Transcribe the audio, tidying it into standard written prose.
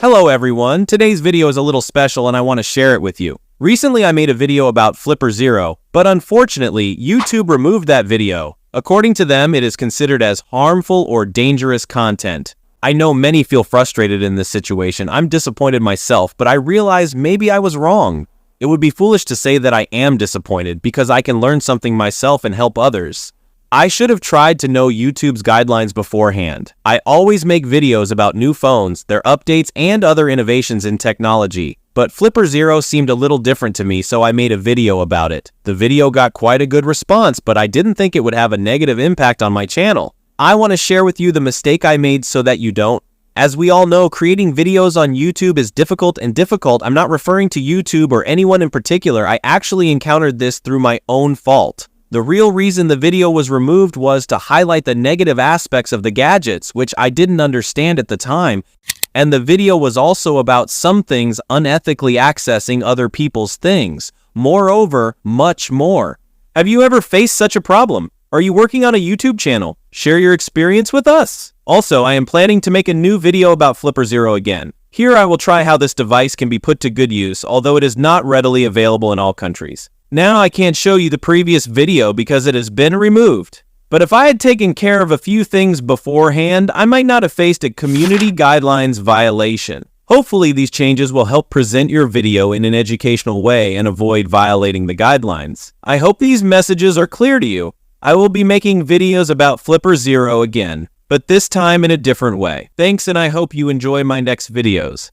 Hello everyone, today's video is a little special and I want to share it with you. Recently I made a video about Flipper Zero, but unfortunately YouTube removed that video. According to them, it is considered as harmful or dangerous content. I know many feel frustrated in this situation. I'm disappointed myself, but I realize maybe I was wrong. It would be foolish to say that I am disappointed because I can learn something myself and help others. I should have tried to know YouTube's guidelines beforehand. I always make videos about new phones, their updates, and other innovations in technology. But Flipper Zero seemed a little different to me, so I made a video about it. The video got quite a good response, but I didn't think it would have a negative impact on my channel. I want to share with you the mistake I made so that you don't. As we all know, creating videos on YouTube is difficult. I'm not referring to YouTube or anyone in particular. I actually encountered this through my own fault. The real reason the video was removed was to highlight the negative aspects of the gadgets, which I didn't understand at the time. And the video was also about some things unethically accessing other people's things. Moreover, much more. Have you ever faced such a problem? Are you working on a YouTube channel? Share your experience with us. Also, I am planning to make a new video about Flipper Zero again. Here I will try how this device can be put to good use, although it is not readily available in all countries. Now I can't show you the previous video because it has been removed. But if I had taken care of a few things beforehand, I might not have faced a community guidelines violation. Hopefully these changes will help present your video in an educational way and avoid violating the guidelines. I hope these messages are clear to you. I will be making videos about Flipper Zero again, but this time in a different way. Thanks, and I hope you enjoy my next videos.